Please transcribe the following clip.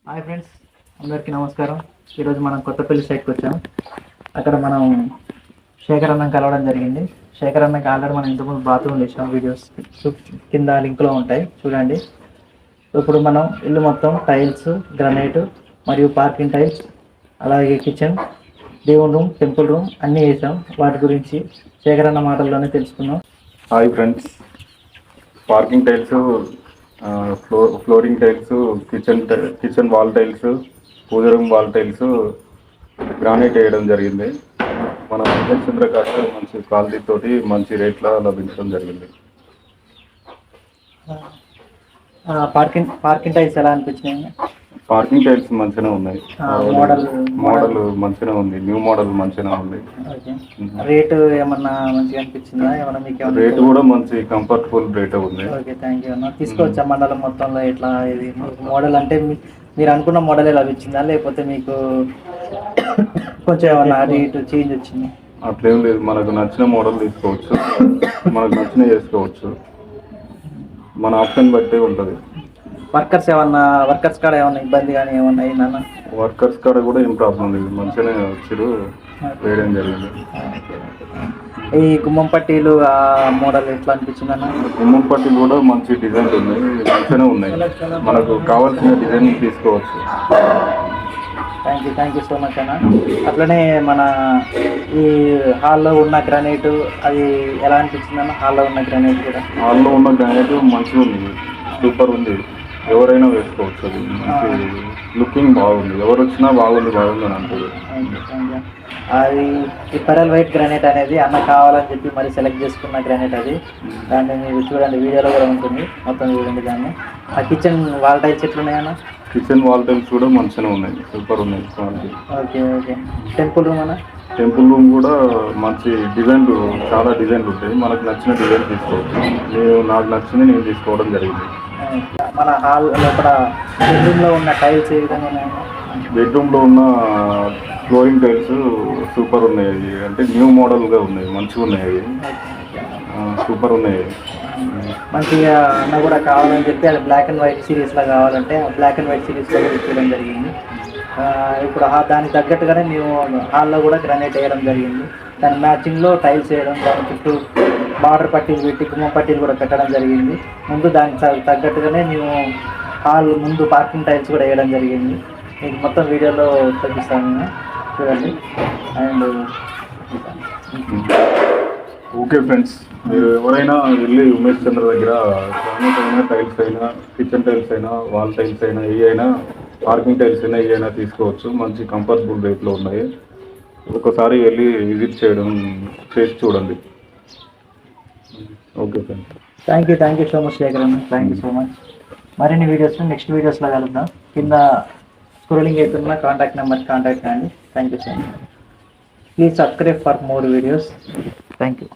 Hi friends, అందరికీ నమస్కారం. ఈరోజు మనం కొత్తపల్లి సైట్కి వచ్చాం. అక్కడ మనం శేఖర్ అన్నం కలవడం జరిగింది. శేఖర్ అన్నకి ఆల్రెడీ మనం ఇంతకుముందు బాత్రూమ్ చేసాం. వీడియోస్ కింద లింక్లో ఉంటాయి, చూడండి. ఇప్పుడు మనం ఇల్లు మొత్తం టైల్స్, గ్రనైట్ మరియు పార్కింగ్ టైల్స్, అలాగే కిచెన్, దేవుని రూమ్, టెంపుల్ రూమ్ అన్నీ వేసాం. వాటి గురించి శేఖర్ అన్న మాటల్లోనే తెలుసుకుందాం. Hi friends, parking tiles, flooring tiles, kitchen wall tiles, పూజ రూమ్ వాల్ టైల్స్ గ్రానైట్ వేయడం జరిగింది. మన చంద్రకాశ మంచి క్వాలిటీ తోటి మంచి రేట్లో లభించడం జరిగింది. పార్కింగ్ టైల్స్ ఎలా అనిపించినాయి? పార్కింగ్ టైల్స్ మంచిగానే ఉన్నాయి. మోడల్ మంచిగానే ఉంది. న్యూ మోడల్ మంచిగానే ఉంది. రేటు ఏమన్నా మంచిగా అనిపించిందా? ఏమన్నా మీకు రేటు కూడా మంచి కంఫర్టబుల్ రేట్ ఉంది. ఓకే, థ్యాంక్ యూ అన్న. తీసుకోవచ్చా మండలం మొత్తంలో? ఇట్లా ఇది మోడల్ అంటే మీరు అనుకున్న మోడలే లభించిందా, లేకపోతే మీకు కొంచెం ఏమన్నా రేటు చేంజ్ వచ్చింది? అట్లేం లేదు, మనకు నచ్చిన మోడల్ తీసుకోవచ్చు, మనకు నచ్చిన చేసుకోవచ్చు. మన ఆప్షన్ బట్టే ఉంటుంది. వర్కర్స్ కాడ ఏమన్నా ఇబ్బంది కానీ ఏమన్నా అయిందన్న? వర్కర్స్ కాడ కూడా ఏం ప్రాబ్లం లేదు, మంచిగానే వచ్చారు, వేయడం జరిగింది. ఈ గుమ్మం పట్టీలు ఆ మోడల్ ఎట్లా అనిపించింది అన్న? గుమ్మం పట్టీలు కూడా మంచి డిజైన్స్ ఉన్నాయి, మంచిగానే ఉన్నాయి. మనకు కావాల్సిన డిజైన్ తీసుకోవచ్చు. థ్యాంక్ యూ సో మచ్ అన్న. అట్లనే మన ఈ హాల్లో ఉన్న గ్రానైట్ అది ఎలా అనిపించింది అన్న? హాల్లో ఉన్న గ్రానైట్ మంచిగా ఉంది, సూపర్ ఉంది. ఎవరైనా వేసుకోవచ్చు. అది మంచి లుకింగ్ బాగుంది. ఎవరు వచ్చినా బాగుంది అని అంటారు. అది ఈ పెరల్ వైట్ గ్రానైట్ అనేది అన్న కావాలని చెప్పి మరి సెలెక్ట్ చేసుకున్న గ్రానైట్ అది. దాన్ని మీరు చూడండి, వీడియోలో కూడా ఉంటుంది, మొత్తం చూడండి దాన్ని. ఆ కిచెన్ వాల్ టైల్స్ ఎట్లున్నాయన్న? కిచెన్ వాల్ టైల్స్ కూడా మంచిగా ఉన్నాయి, సూపర్ ఉన్నాయి. ఓకే. టెంపుల్ రూమ్ అన్న? టెంపుల్ రూమ్ కూడా మంచి డిజైన్లు, చాలా డిజైన్లు ఉంటాయి. మనకు నచ్చిన డిజైన్ తీసుకోవచ్చు. నాకు నచ్చింది నేను తీసుకోవడం జరిగింది. మన హాల్ లోపల బెడ్రూమ్లో ఉన్న టైల్స్ ఏ విధంగా ఉన్నాయన్న? బెడ్రూమ్లో ఉన్న ఫ్లోరింగ్ టైల్స్ సూపర్ ఉన్నాయి. అవి అంటే న్యూ మోడల్గా ఉన్నాయి, మంచిగా ఉన్నాయి. అవి సూపర్ ఉన్నాయి. మంచిగా అన్న కూడా కావాలని చెప్పి అది బ్లాక్ అండ్ వైట్ సిరీస్లో కావాలంటే ఆ బ్లాక్ అండ్ వైట్ సిరీస్లో కూడా ఇచ్చడం జరిగింది. ఇప్పుడు దానికి తగ్గట్టుగానే మేము హాల్లో కూడా గ్రానైట్ వేయడం జరిగింది. దాని మ్యాచింగ్లో టైల్స్ వేయడం, దాని చుట్టూ బార్డర్ పట్టీలు పెట్టి గుమ్మం పట్టీలు కూడా పెట్టడం జరిగింది. ముందు దానికి తగ్గట్టుగానే మేము హాల్ ముందు పార్కింగ్ టైల్స్ కూడా వేయడం జరిగింది. మీకు మొత్తం వీడియోలో చూపిస్తాను నేను, చూడండి. అండ్ ఓకే ఫ్రెండ్స్, మీరు ఎవరైనా వెళ్ళి ఉమేష్ చంద్ర దగ్గర టైల్స్ అయినా, కిచెన్ టైల్స్ అయినా, వాల్ టైల్స్ అయినా, ఏ అయినా, పార్కింగ్ టైల్స్ అయినా ఏ అయినా తీసుకోవచ్చు. మంచి కంఫర్టబుల్ రేట్లో ఉన్నాయి. ఒకసారి వెళ్ళి విజిట్ చేసి చూడండి. Okay friends, thank you so much Shekhar అన్న. Thank you so much. మరిన్ని నెక్స్ట్ వీడియోస్లో కలుద్దాం. కింద స్క్రోలింగ్ అవుతున్న కాంటాక్ట్ నెంబర్కి కాంటాక్ట్ చేయండి. Thank you so much. Please subscribe for more videos. Thank you.